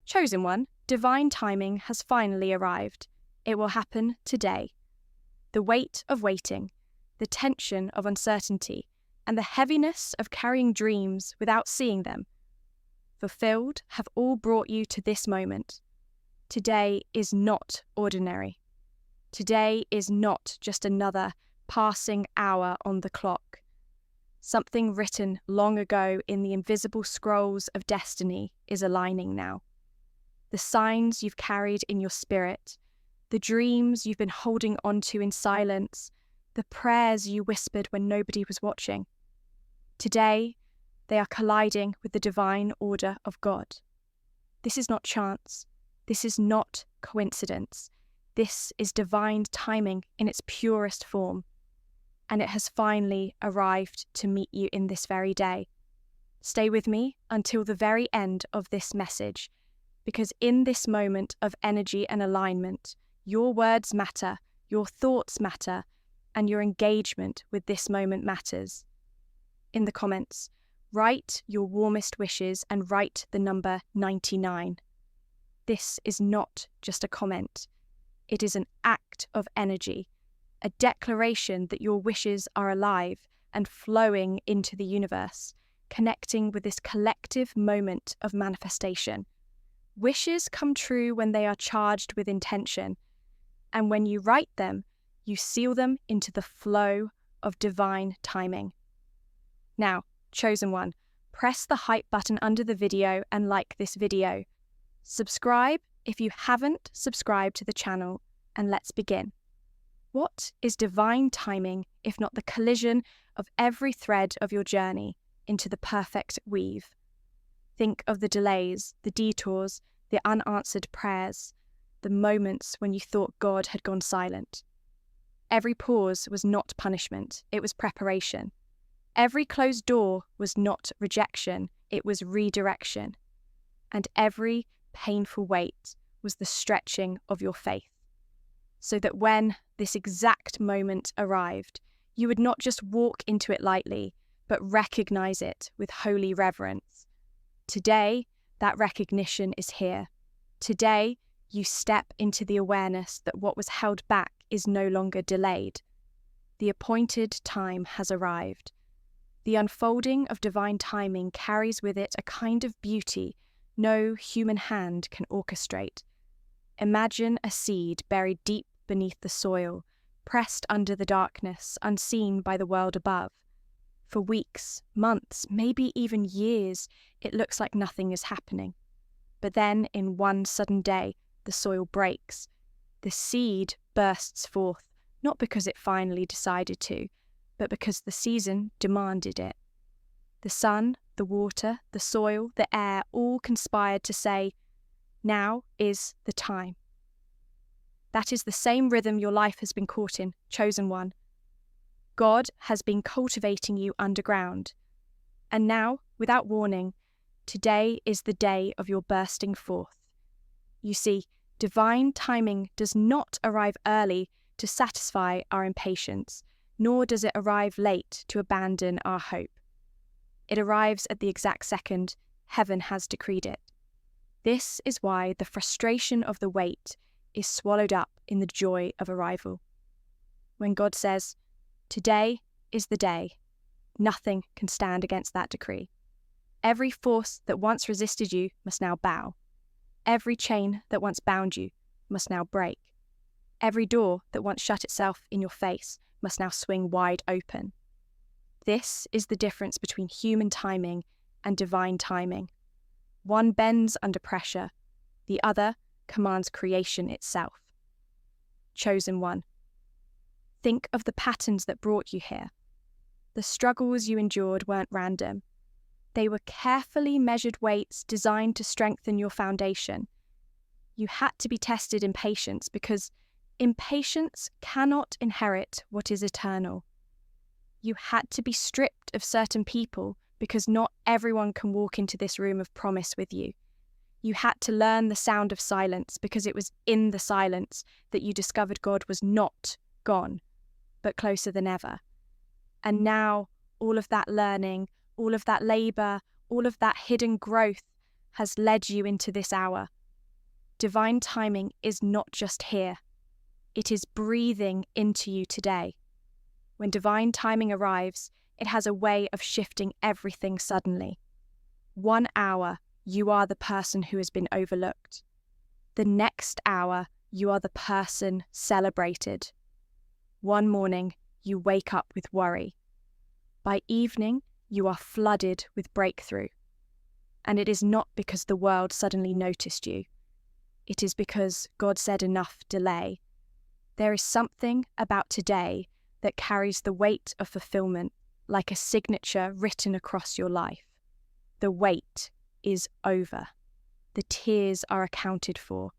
Chosen one, divine timing has finally arrived. It will happen today. The weight of waiting, the tension of uncertainty, and the heaviness of carrying dreams without seeing them fulfilled have all brought you to this moment. Today is not ordinary. Today is not just another passing hour on the clock. Something written long ago in the invisible scrolls of destiny is aligning now. The signs you've carried in your spirit, the dreams you've been holding onto in silence, the prayers you whispered when nobody was watching. Today, they are colliding with the divine order of God. This is not chance. This is not coincidence. This is divine timing in its purest form. And it has finally arrived to meet you in this very day. Stay with me until the very end of this message, because in this moment of energy and alignment, your words matter, your thoughts matter, and your engagement with this moment matters. In the comments, write your warmest wishes and write the number 99. This is not just a comment. It is an act of energy, a declaration that your wishes are alive and flowing into the universe, connecting with this collective moment of manifestation. Wishes come true when they are charged with intention, and when you write them, you seal them into the flow of divine timing. Now, chosen one, press the hype button under the video and like this video. Subscribe if you haven't subscribed to the channel, and let's begin. What is divine timing if not the collision of every thread of your journey into the perfect weave? Think of the delays, the detours, the unanswered prayers, the moments when you thought God had gone silent. Every pause was not punishment, it was preparation. Every closed door was not rejection, it was redirection. And every painful wait was the stretching of your faith. So that when this exact moment arrived, you would not just walk into it lightly, but recognize it with holy reverence. Today, that recognition is here. Today, you step into the awareness that what was held back is no longer delayed. The appointed time has arrived. The unfolding of divine timing carries with it a kind of beauty no human hand can orchestrate. Imagine a seed buried deep beneath the soil, pressed under the darkness, unseen by the world above. For weeks, months, maybe even years, it looks like nothing is happening. But then, in one sudden day, the soil breaks. The seed bursts forth, not because it finally decided to, but because the season demanded it. The sun, the water, the soil, the air all conspired to say, now is the time. That is the same rhythm your life has been caught in, chosen one. God has been cultivating you underground. And now, without warning, today is the day of your bursting forth. You see, divine timing does not arrive early to satisfy our impatience, nor does it arrive late to abandon our hope. It arrives at the exact second heaven has decreed it. This is why the frustration of the wait is swallowed up in the joy of arrival. When God says, today is the day, nothing can stand against that decree. Every force that once resisted you must now bow. Every chain that once bound you must now break. Every door that once shut itself in your face must now swing wide open. This is the difference between human timing and divine timing. One bends under pressure, the other commands creation itself. Chosen one, think of the patterns that brought you here. The struggles you endured weren't random. They were carefully measured weights designed to strengthen your foundation. You had to be tested in patience because impatience cannot inherit what is eternal. You had to be stripped of certain people because not everyone can walk into this room of promise with you. You had to learn the sound of silence because it was in the silence that you discovered God was not gone, but closer than ever. And now all of that learning, all of that labour, all of that hidden growth has led you into this hour, divine timing is not just here. It is breathing into you today. When divine timing arrives, it has a way of shifting everything suddenly. 1 hour, you are the person who has been overlooked. The next hour, you are the person celebrated. One morning, you wake up with worry. By evening, you are flooded with breakthrough. And it is not because the world suddenly noticed you. It is because God said enough delay. There is something about today that carries the weight of fulfillment like a signature written across your life. The wait is over. The tears are accounted for.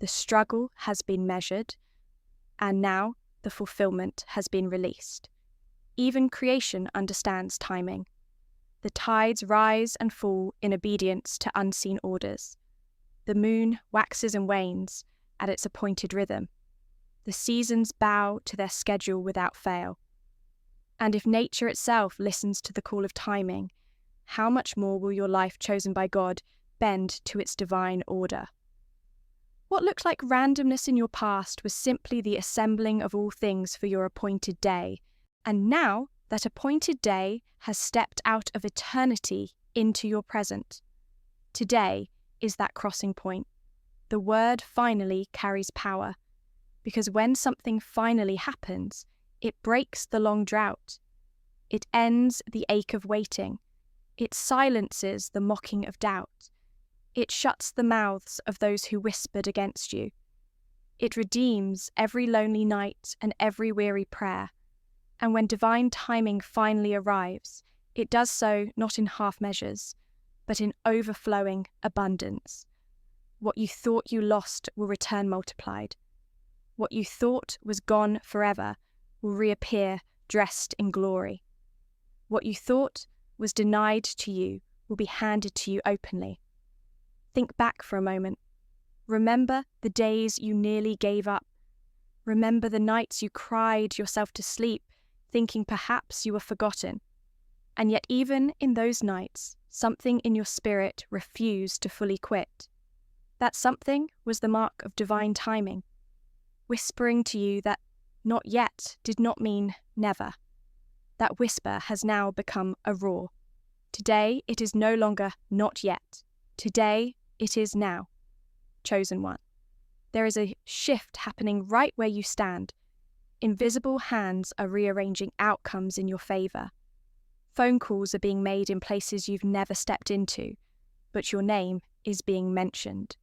The struggle has been measured, and now the fulfillment has been released. Even creation understands timing. The tides rise and fall in obedience to unseen orders. The moon waxes and wanes at its appointed rhythm. The seasons bow to their schedule without fail. And if nature itself listens to the call of timing, how much more will your life chosen by God bend to its divine order? What looked like randomness in your past was simply the assembling of all things for your appointed day, and now that appointed day has stepped out of eternity into your present. Today is that crossing point. The word finally carries power, because when something finally happens, it breaks the long drought. It ends the ache of waiting. It silences the mocking of doubt. It shuts the mouths of those who whispered against you. It redeems every lonely night and every weary prayer. And when divine timing finally arrives, it does so not in half measures, but in overflowing abundance. What you thought you lost will return multiplied. What you thought was gone forever will reappear dressed in glory. What you thought was denied to you will be handed to you openly. Think back for a moment. Remember the days you nearly gave up. Remember the nights you cried yourself to sleep, thinking perhaps you were forgotten. And yet even in those nights, something in your spirit refused to fully quit. That something was the mark of divine timing, whispering to you that not yet did not mean never. That whisper has now become a roar. Today it is no longer not yet. Today it is now. Chosen one. There is a shift happening right where you stand. Invisible hands are rearranging outcomes in your favor. Phone calls are being made in places you've never stepped into, but your name is being mentioned.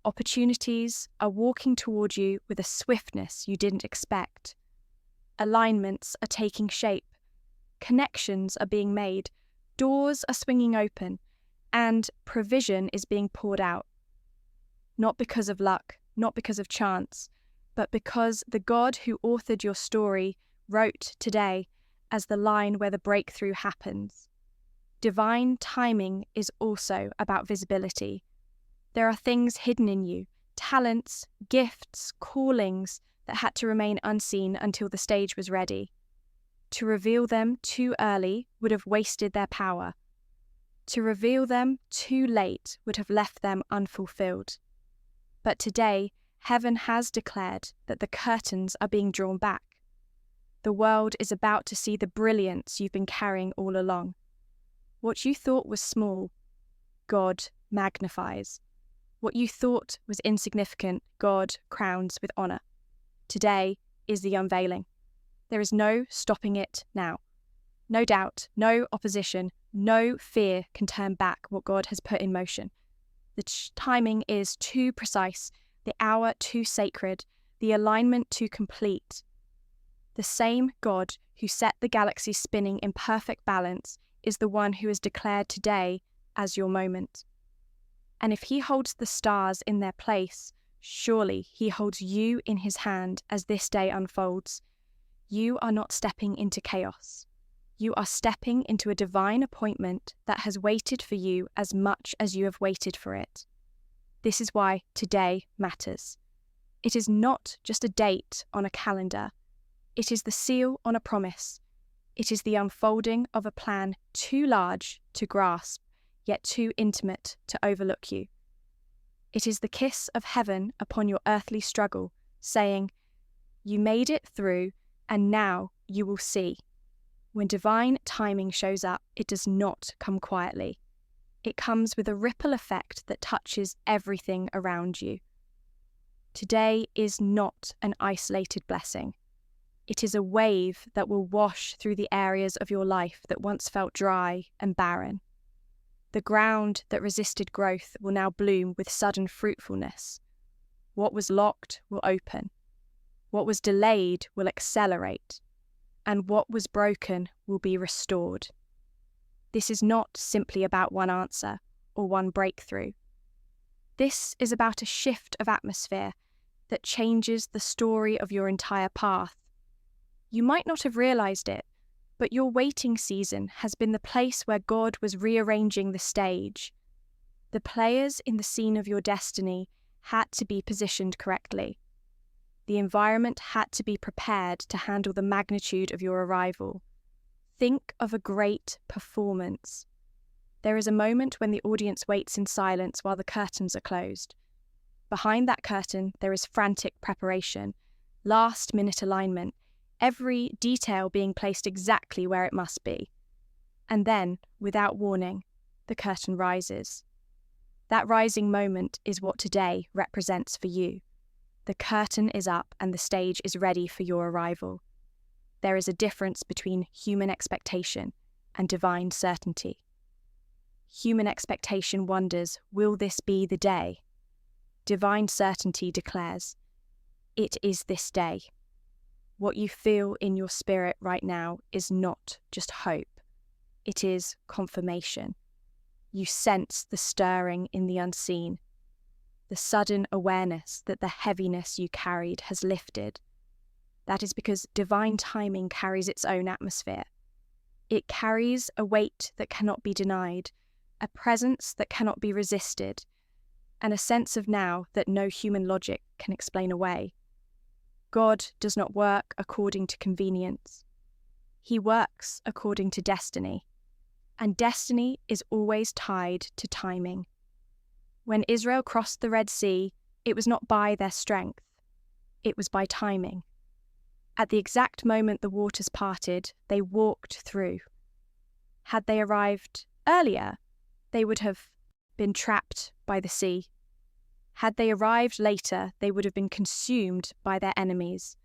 Opportunities are walking toward you with a swiftness you didn't expect. Alignments are taking shape. Connections are being made. Doors are swinging open, and provision is being poured out. Not because of luck, not because of chance, but because the God who authored your story wrote today as the line where the breakthrough happens. Divine timing is also about visibility. There are things hidden in you, talents, gifts, callings that had to remain unseen until the stage was ready. To reveal them too early would have wasted their power. To reveal them too late would have left them unfulfilled. But today, heaven has declared that the curtains are being drawn back. The world is about to see the brilliance you've been carrying all along. What you thought was small, God magnifies. What you thought was insignificant, God crowns with honor. Today is the unveiling. There is no stopping it now. No doubt, no opposition, no fear can turn back what God has put in motion. The timing is too precise, the hour too sacred, the alignment too complete. The same God who set the galaxy spinning in perfect balance is the one who has declared today as your moment. And if he holds the stars in their place, surely he holds you in his hand as this day unfolds. You are not stepping into chaos. You are stepping into a divine appointment that has waited for you as much as you have waited for it. This is why today matters. It is not just a date on a calendar. It is the seal on a promise. It is the unfolding of a plan too large to grasp, yet too intimate to overlook you. It is the kiss of heaven upon your earthly struggle, saying, "You made it through, and now you will see." When divine timing shows up, it does not come quietly. It comes with a ripple effect that touches everything around you. Today is not an isolated blessing. It is a wave that will wash through the areas of your life that once felt dry and barren. The ground that resisted growth will now bloom with sudden fruitfulness. What was locked will open. What was delayed will accelerate. And what was broken will be restored. This is not simply about one answer or one breakthrough. This is about a shift of atmosphere that changes the story of your entire path. You might not have realized it, but your waiting season has been the place where God was rearranging the stage. The players in the scene of your destiny had to be positioned correctly. The environment had to be prepared to handle the magnitude of your arrival. Think of a great performance. There is a moment when the audience waits in silence while the curtains are closed. Behind that curtain, there is frantic preparation, last-minute alignment, every detail being placed exactly where it must be. And then, without warning, the curtain rises. That rising moment is what today represents for you. The curtain is up and the stage is ready for your arrival. There is a difference between human expectation and divine certainty. Human expectation wonders, will this be the day? Divine certainty declares, it is this day. What you feel in your spirit right now is not just hope. It is confirmation. You sense the stirring in the unseen, the sudden awareness that the heaviness you carried has lifted. That is because divine timing carries its own atmosphere. It carries a weight that cannot be denied, a presence that cannot be resisted, and a sense of now that no human logic can explain away. God does not work according to convenience. He works according to destiny, and destiny is always tied to timing. When Israel crossed the Red Sea, it was not by their strength, it was by timing. At the exact moment the waters parted, they walked through. Had they arrived earlier, they would have been trapped by the sea. Had they arrived later, they would have been consumed by their enemies.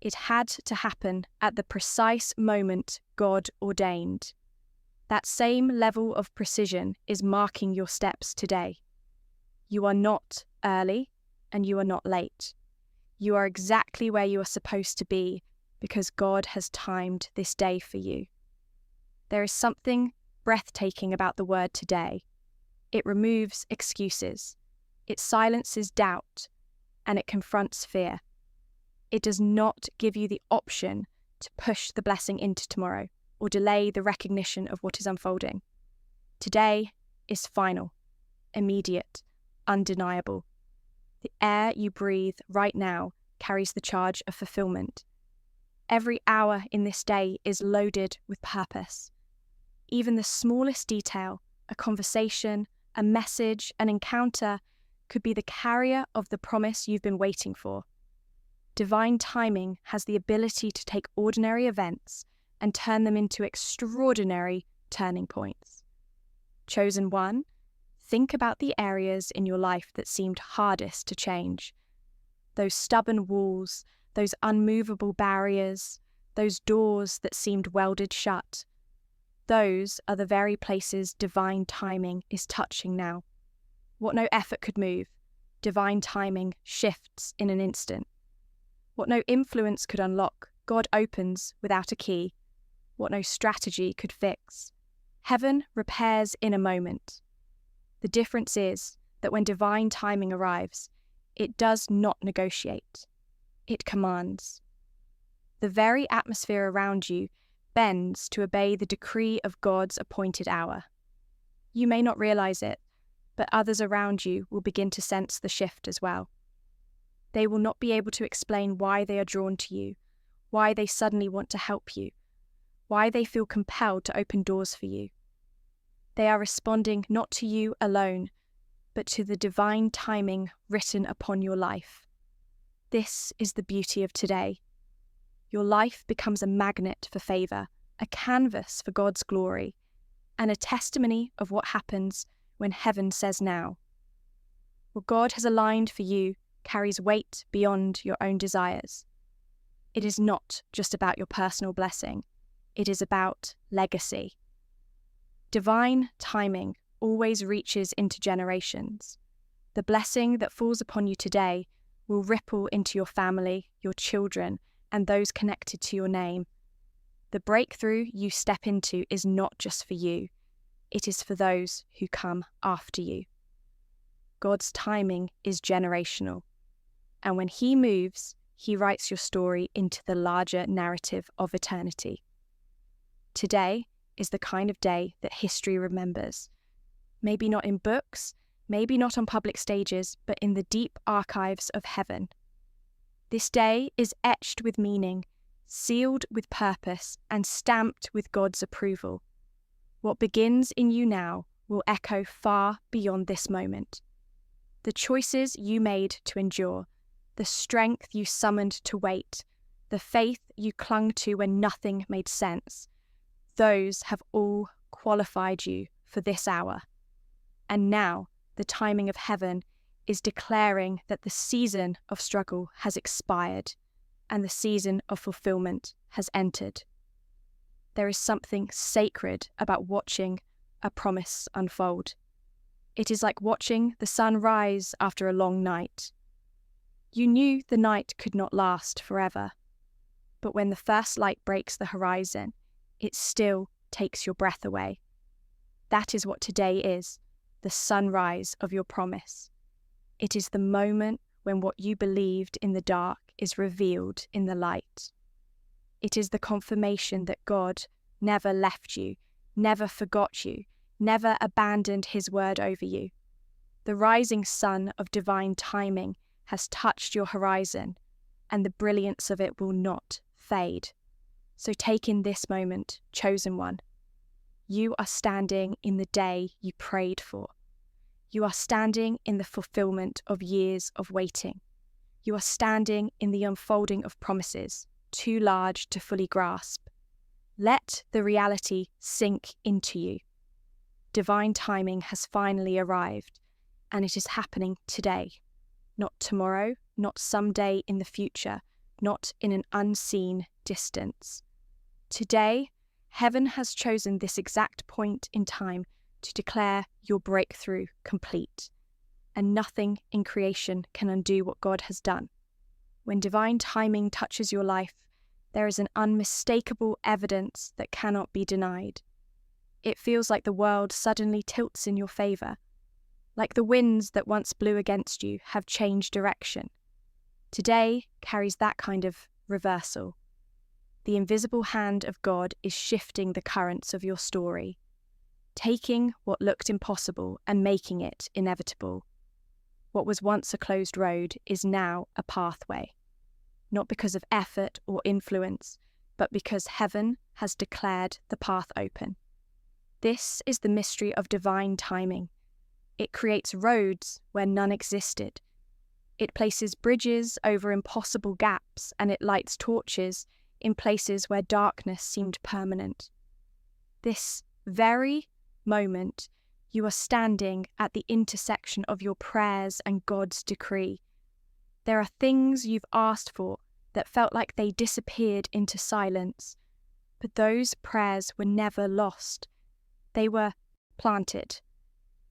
It had to happen at the precise moment God ordained. That same level of precision is marking your steps today. You are not early and you are not late. You are exactly where you are supposed to be because God has timed this day for you. There is something breathtaking about the word today. It removes excuses. It silences doubt, and it confronts fear. It does not give you the option to push the blessing into tomorrow or delay the recognition of what is unfolding. Today is final, immediate, undeniable. The air you breathe right now carries the charge of fulfillment. Every hour in this day is loaded with purpose. Even the smallest detail, a conversation, a message, an encounter, could be the carrier of the promise you've been waiting for. Divine timing has the ability to take ordinary events and turn them into extraordinary turning points. Chosen one, think about the areas in your life that seemed hardest to change. Those stubborn walls, those unmovable barriers, those doors that seemed welded shut. Those are the very places divine timing is touching now. What no effort could move, divine timing shifts in an instant. What no influence could unlock, God opens without a key. What no strategy could fix, heaven repairs in a moment. The difference is that when divine timing arrives, it does not negotiate. It commands. The very atmosphere around you bends to obey the decree of God's appointed hour. You may not realize it, but others around you will begin to sense the shift as well. They will not be able to explain why they are drawn to you, why they suddenly want to help you, why they feel compelled to open doors for you. They are responding not to you alone, but to the divine timing written upon your life. This is the beauty of today. Your life becomes a magnet for favour, a canvas for God's glory, and a testimony of what happens when heaven says now. What God has aligned for you carries weight beyond your own desires. It is not just about your personal blessing, it is about legacy. Divine timing always reaches into generations. The blessing that falls upon you today will ripple into your family, your children, and those connected to your name. The breakthrough you step into is not just for you, it is for those who come after you. God's timing is generational, and when He moves, He writes your story into the larger narrative of eternity. Today is the kind of day that history remembers. Maybe not in books, maybe not on public stages, but in the deep archives of heaven. This day is etched with meaning, sealed with purpose, and stamped with God's approval. What begins in you now will echo far beyond this moment. The choices you made to endure, the strength you summoned to wait, the faith you clung to when nothing made sense, those have all qualified you for this hour. And now, the timing of heaven is declaring that the season of struggle has expired and the season of fulfillment has entered. There is something sacred about watching a promise unfold. It is like watching the sun rise after a long night. You knew the night could not last forever, but when the first light breaks the horizon, it still takes your breath away. That is what today is, the sunrise of your promise. It is the moment when what you believed in the dark is revealed in the light. It is the confirmation that God never left you, never forgot you, never abandoned His word over you. The rising sun of divine timing has touched your horizon, and the brilliance of it will not fade. So take in this moment, chosen one. You are standing in the day you prayed for. You are standing in the fulfillment of years of waiting. You are standing in the unfolding of promises, too large to fully grasp. Let the reality sink into you. Divine timing has finally arrived, and it is happening today. Not tomorrow, not someday in the future, not in an unseen distance. Today, heaven has chosen this exact point in time to declare your breakthrough complete, and nothing in creation can undo what God has done. When divine timing touches your life, there is an unmistakable evidence that cannot be denied. It feels like the world suddenly tilts in your favor, like the winds that once blew against you have changed direction. Today carries that kind of reversal. The invisible hand of God is shifting the currents of your story, taking what looked impossible and making it inevitable. What was once a closed road is now a pathway, not because of effort or influence, but because heaven has declared the path open. This is the mystery of divine timing. It creates roads where none existed. It places bridges over impossible gaps, and it lights torches in places where darkness seemed permanent. This very moment, you are standing at the intersection of your prayers and God's decree. There are things you've asked for that felt like they disappeared into silence, but those prayers were never lost. They were planted.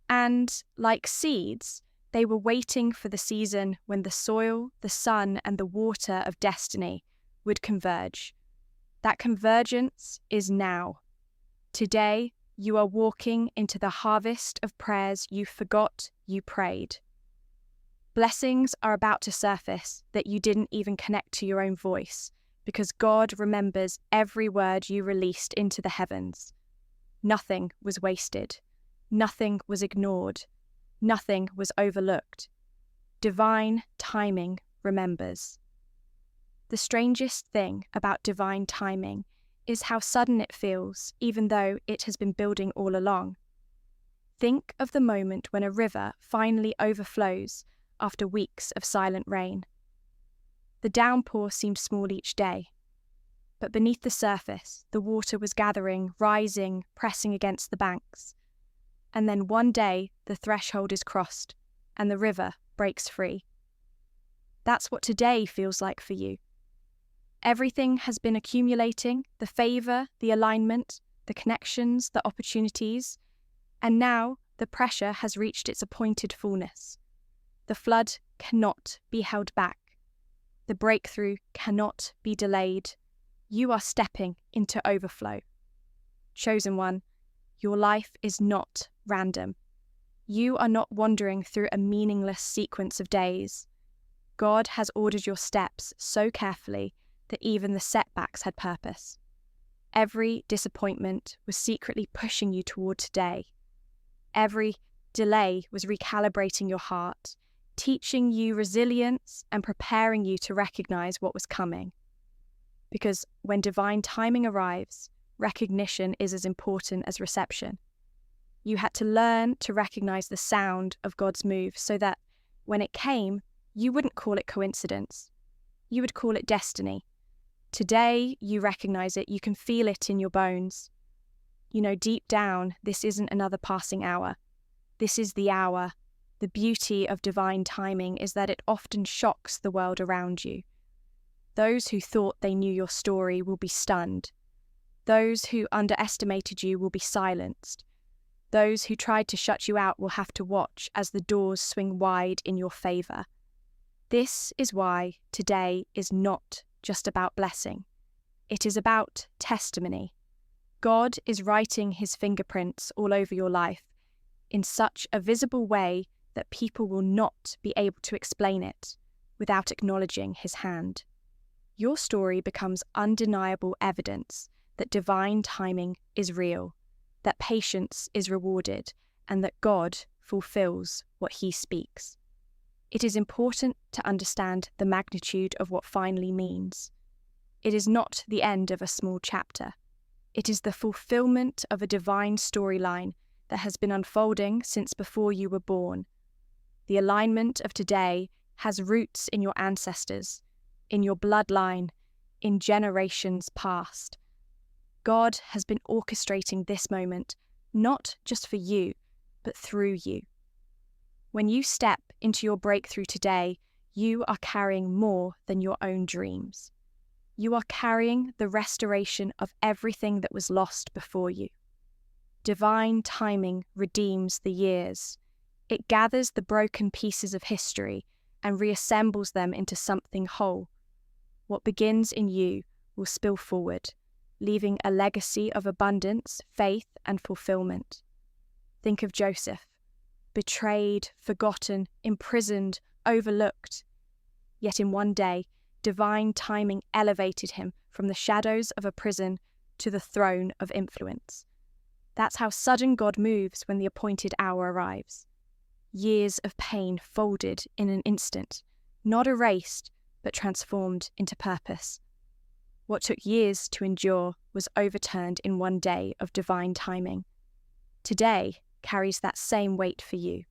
And like seeds, they were waiting for the season when the soil, the sun, and the water of destiny would converge. That convergence is now. Today, you are walking into the harvest of prayers you forgot you prayed. Blessings are about to surface that you didn't even connect to your own voice, because God remembers every word you released into the heavens. Nothing was wasted. Nothing was ignored. Nothing was overlooked. Divine timing remembers. The strangest thing about divine timing is how sudden it feels, even though it has been building all along. Think of the moment when a river finally overflows after weeks of silent rain. The downpour seemed small each day, but beneath the surface, the water was gathering, rising, pressing against the banks. And then one day, the threshold is crossed, and the river breaks free. That's what today feels like for you. Everything has been accumulating, the favour, the alignment, the connections, the opportunities, and now the pressure has reached its appointed fullness. The flood cannot be held back. The breakthrough cannot be delayed. You are stepping into overflow. Chosen one, your life is not random. You are not wandering through a meaningless sequence of days. God has ordered your steps so carefully that even the setbacks had purpose. Every disappointment was secretly pushing you toward today. Every delay was recalibrating your heart, teaching you resilience and preparing you to recognize what was coming. Because when divine timing arrives, recognition is as important as reception. You had to learn to recognize the sound of God's move so that when it came, you wouldn't call it coincidence. You would call it destiny. Today, you recognize it. You can feel it in your bones. You know deep down, this isn't another passing hour. This is the hour. The beauty of divine timing is that it often shocks the world around you. Those who thought they knew your story will be stunned. Those who underestimated you will be silenced. Those who tried to shut you out will have to watch as the doors swing wide in your favor. This is why today is not just about blessing. It is about testimony. God is writing his fingerprints all over your life in such a visible way that people will not be able to explain it without acknowledging his hand. Your story becomes undeniable evidence that divine timing is real, that patience is rewarded, and that God fulfills what he speaks. It is important to understand the magnitude of what finally means. It is not the end of a small chapter. It is the fulfillment of a divine storyline that has been unfolding since before you were born. The alignment of today has roots in your ancestors, in your bloodline, in generations past. God has been orchestrating this moment, not just for you, but through you. When you step into your breakthrough today, you are carrying more than your own dreams. You are carrying the restoration of everything that was lost before you. Divine timing redeems the years. It gathers the broken pieces of history and reassembles them into something whole. What begins in you will spill forward, leaving a legacy of abundance, faith, and fulfillment. Think of Joseph, betrayed, forgotten, imprisoned, overlooked. Yet in one day, divine timing elevated him from the shadows of a prison to the throne of influence. That's how sudden God moves when the appointed hour arrives. Years of pain folded in an instant, not erased, but transformed into purpose. What took years to endure was overturned in one day of divine timing. Today carries that same weight for you.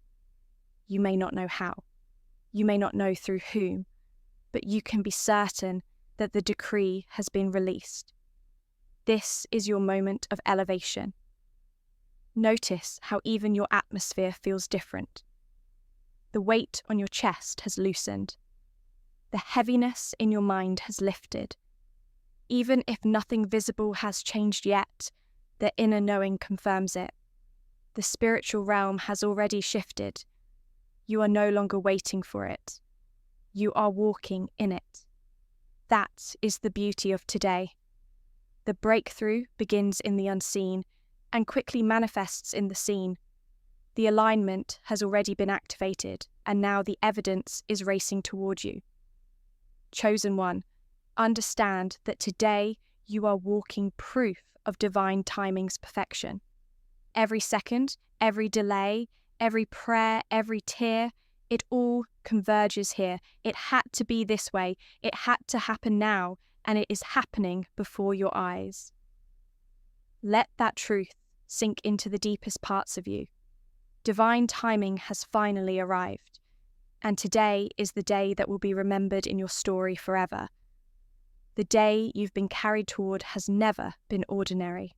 You may not know how. You may not know through whom, but you can be certain that the decree has been released. This is your moment of elevation. Notice how even your atmosphere feels different. The weight on your chest has loosened. The heaviness in your mind has lifted. Even if nothing visible has changed yet, the inner knowing confirms it. The spiritual realm has already shifted. You are no longer waiting for it. You are walking in it. That is the beauty of today. The breakthrough begins in the unseen and quickly manifests in the seen. The alignment has already been activated, and now the evidence is racing toward you. Chosen one, understand that today you are walking proof of divine timing's perfection. Every second, every delay, every prayer, every tear, it all converges here. It had to be this way. It had to happen now, and it is happening before your eyes. Let that truth sink into the deepest parts of you. Divine timing has finally arrived, and today is the day that will be remembered in your story forever. The day you've been carried toward has never been ordinary.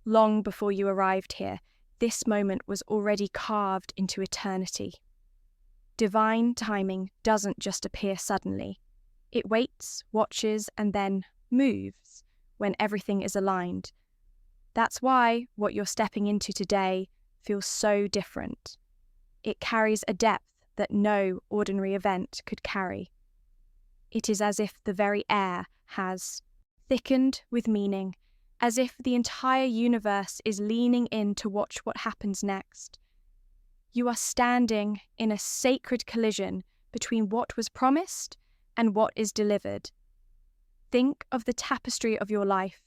Long before you arrived here, this moment was already carved into eternity. Divine timing doesn't just appear suddenly. It waits, watches, and then moves when everything is aligned. That's why what you're stepping into today feels so different. It carries a depth that no ordinary event could carry. It is as if the very air has thickened with meaning, as if the entire universe is leaning in to watch what happens next. You are standing in a sacred collision between what was promised and what is delivered. Think of the tapestry of your life.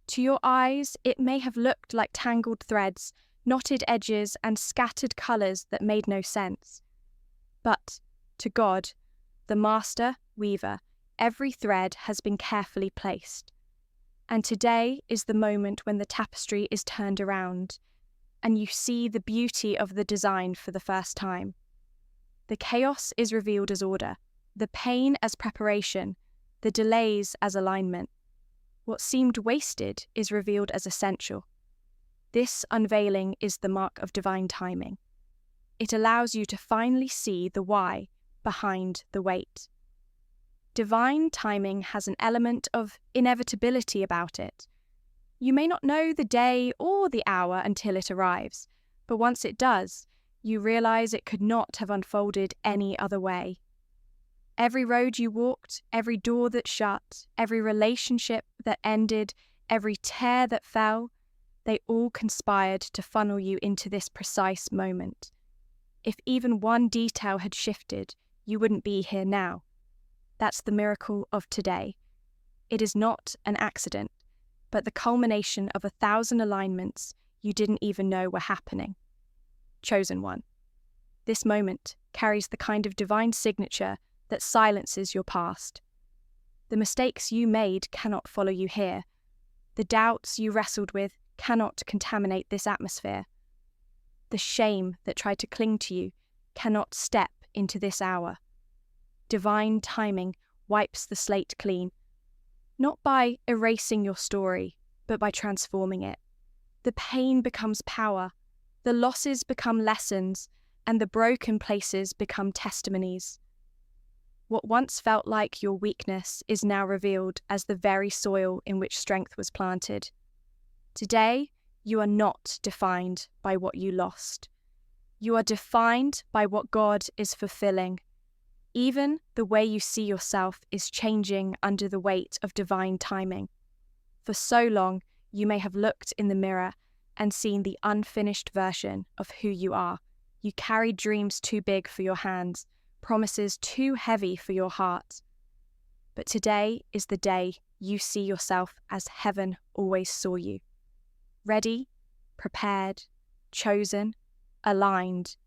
To your eyes, it may have looked like tangled threads, knotted edges, and scattered colours that made no sense. But to God, the master weaver, every thread has been carefully placed. And today is the moment when the tapestry is turned around, and you see the beauty of the design for the first time. The chaos is revealed as order, the pain as preparation, the delays as alignment. What seemed wasted is revealed as essential. This unveiling is the mark of divine timing. It allows you to finally see the why behind the wait. Divine timing has an element of inevitability about it. You may not know the day or the hour until it arrives, but once it does, you realize it could not have unfolded any other way. Every road you walked, every door that shut, every relationship that ended, every tear that fell, they all conspired to funnel you into this precise moment. If even one detail had shifted, you wouldn't be here now. That's the miracle of today. It is not an accident, but the culmination of 1,000 alignments you didn't even know were happening. Chosen one. This moment carries the kind of divine signature that silences your past. The mistakes you made cannot follow you here. The doubts you wrestled with cannot contaminate this atmosphere. The shame that tried to cling to you cannot step into this hour. Divine timing wipes the slate clean, not by erasing your story, but by transforming it. The pain becomes power, the losses become lessons, and the broken places become testimonies. What once felt like your weakness is now revealed as the very soil in which strength was planted. Today, you are not defined by what you lost. You are defined by what God is fulfilling. Even the way you see yourself is changing under the weight of divine timing. For so long, you may have looked in the mirror and seen the unfinished version of who you are. You carried dreams too big for your hands, promises too heavy for your heart. But today is the day you see yourself as heaven always saw you. Ready, prepared, chosen, aligned.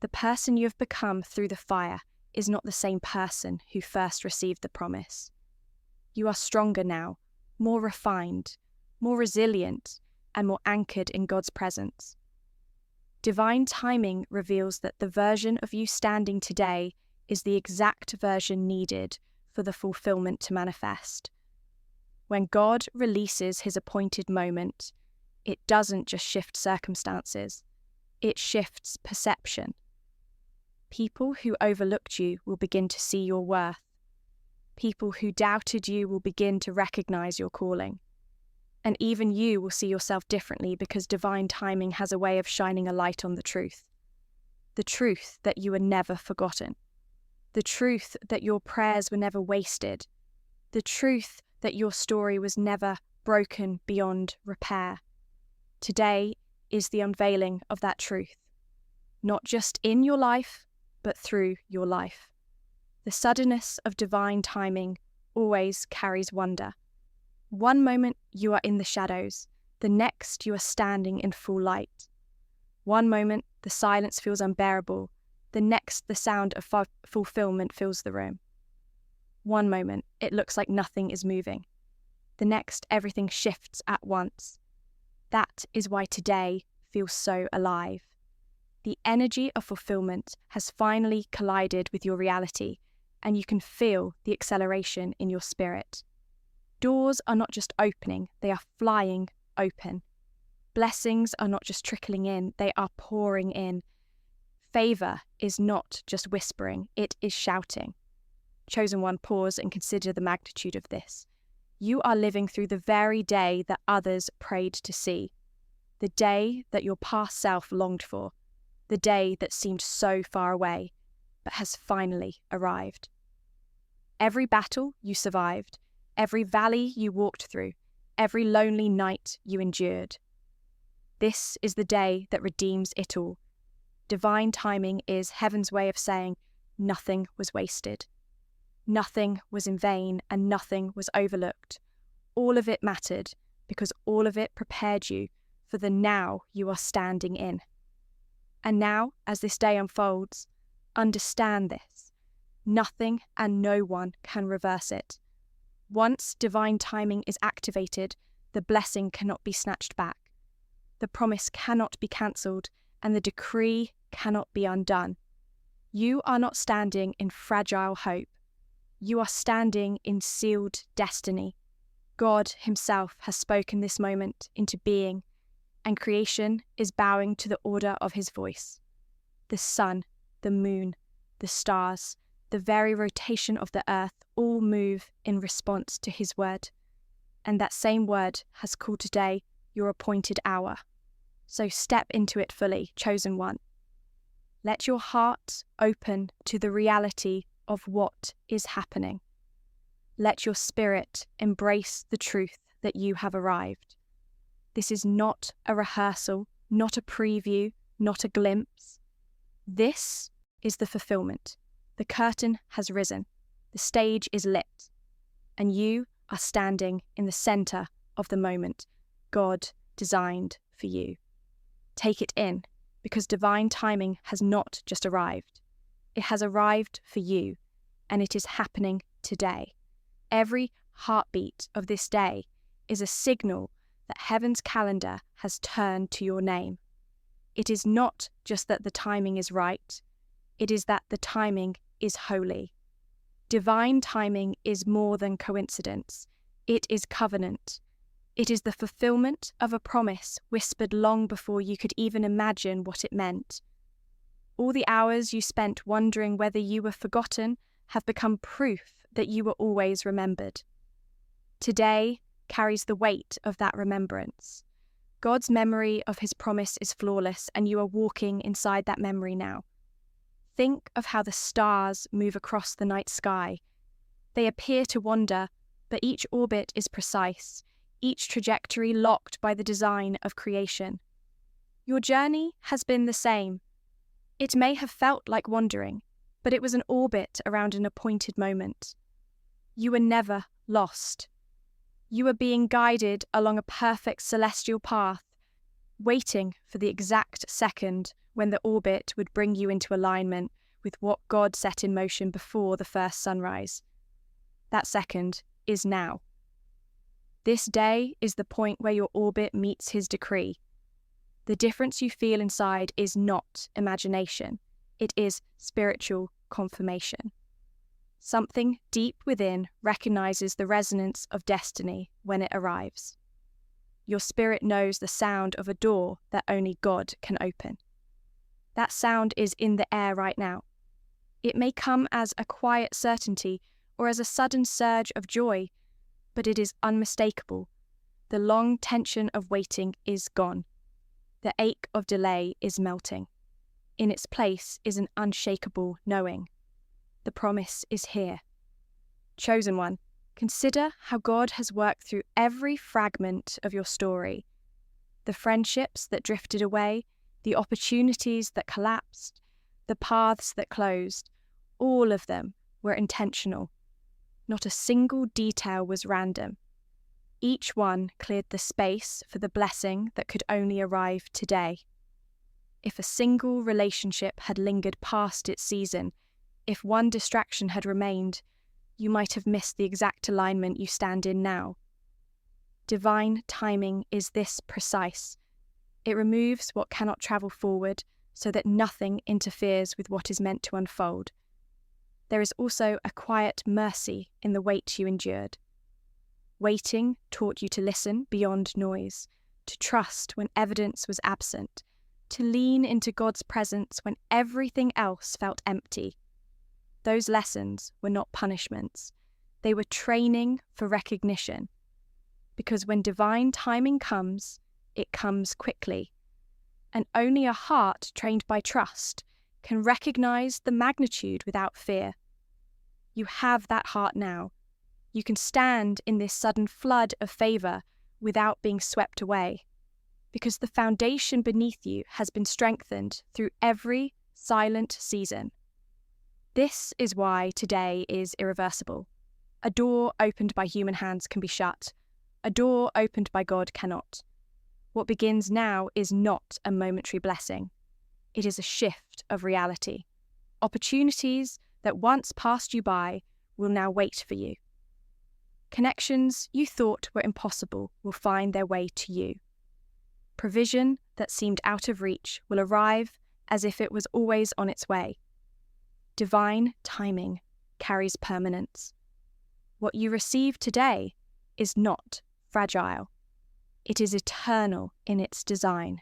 The person you have become through the fire is not the same person who first received the promise. You are stronger now, more refined, more resilient, and more anchored in God's presence. Divine timing reveals that the version of you standing today is the exact version needed for the fulfillment to manifest. When God releases his appointed moment, it doesn't just shift circumstances, it shifts perception. People who overlooked you will begin to see your worth. People who doubted you will begin to recognize your calling. And even you will see yourself differently because divine timing has a way of shining a light on the truth. The truth that you were never forgotten. The truth that your prayers were never wasted. The truth that your story was never broken beyond repair. Today is the unveiling of that truth. Not just in your life, but through your life. The suddenness of divine timing always carries wonder. One moment you are in the shadows, the next you are standing in full light. One moment the silence feels unbearable, the next the sound of fulfillment fills the room. One moment it looks like nothing is moving, the next everything shifts at once. That is why today feels so alive. The energy of fulfillment has finally collided with your reality, and you can feel the acceleration in your spirit. Doors are not just opening, they are flying open. Blessings are not just trickling in, they are pouring in. Favor is not just whispering, it is shouting. Chosen one, pause and consider the magnitude of this. You are living through the very day that others prayed to see, the day that your past self longed for, the day that seemed so far away, but has finally arrived. Every battle you survived, every valley you walked through, every lonely night you endured. This is the day that redeems it all. Divine timing is heaven's way of saying nothing was wasted. Nothing was in vain and nothing was overlooked. All of it mattered because all of it prepared you for the now you are standing in. And now, as this day unfolds, understand this. Nothing and no one can reverse it. Once divine timing is activated, the blessing cannot be snatched back. The promise cannot be cancelled, and the decree cannot be undone. You are not standing in fragile hope. You are standing in sealed destiny. God Himself has spoken this moment into being, and creation is bowing to the order of His voice. The sun, the moon, the stars, the very rotation of the earth all move in response to His word. And that same word has called today your appointed hour. So step into it fully, chosen one. Let your heart open to the reality of what is happening. Let your spirit embrace the truth that you have arrived. This is not a rehearsal, not a preview, not a glimpse. This is the fulfillment. The curtain has risen. The stage is lit. And you are standing in the center of the moment God designed for you. Take it in, because divine timing has not just arrived. It has arrived for you, and it is happening today. Every heartbeat of this day is a signal that heaven's calendar has turned to your name. It is not just that the timing is right, it is that the timing is holy. Divine timing is more than coincidence. It is covenant. It is the fulfillment of a promise whispered long before you could even imagine what it meant. All the hours you spent wondering whether you were forgotten have become proof that you were always remembered. Today carries the weight of that remembrance. God's memory of His promise is flawless, and you are walking inside that memory now. Think of how the stars move across the night sky. They appear to wander, but each orbit is precise, each trajectory locked by the design of creation. Your journey has been the same. It may have felt like wandering, but it was an orbit around an appointed moment. You were never lost. You were being guided along a perfect celestial path, waiting for the exact second when the orbit would bring you into alignment with what God set in motion before the first sunrise. That second is now. This day is the point where your orbit meets His decree. The difference you feel inside is not imagination. It is spiritual confirmation. Something deep within recognizes the resonance of destiny when it arrives. Your spirit knows the sound of a door that only God can open. That sound is in the air right now. It may come as a quiet certainty or as a sudden surge of joy, but it is unmistakable. The long tension of waiting is gone. The ache of delay is melting. In its place is an unshakable knowing. The promise is here. Chosen one, consider how God has worked through every fragment of your story. The friendships that drifted away, the opportunities that collapsed, the paths that closed, all of them were intentional. Not a single detail was random. Each one cleared the space for the blessing that could only arrive today. If a single relationship had lingered past its season, if one distraction had remained, you might have missed the exact alignment you stand in now. Divine timing is this precise. It removes what cannot travel forward so that nothing interferes with what is meant to unfold. There is also a quiet mercy in the wait you endured. Waiting taught you to listen beyond noise, to trust when evidence was absent, to lean into God's presence when everything else felt empty. Those lessons were not punishments. They were training for recognition. Because when divine timing comes, it comes quickly. And only a heart trained by trust can recognize the magnitude without fear. You have that heart now. You can stand in this sudden flood of favor without being swept away, because the foundation beneath you has been strengthened through every silent season. This is why today is irreversible. A door opened by human hands can be shut. A door opened by God cannot. What begins now is not a momentary blessing. It is a shift of reality. Opportunities that once passed you by will now wait for you. Connections you thought were impossible will find their way to you. Provision that seemed out of reach will arrive as if it was always on its way. Divine timing carries permanence. What you receive today is not fragile. It is eternal in its design.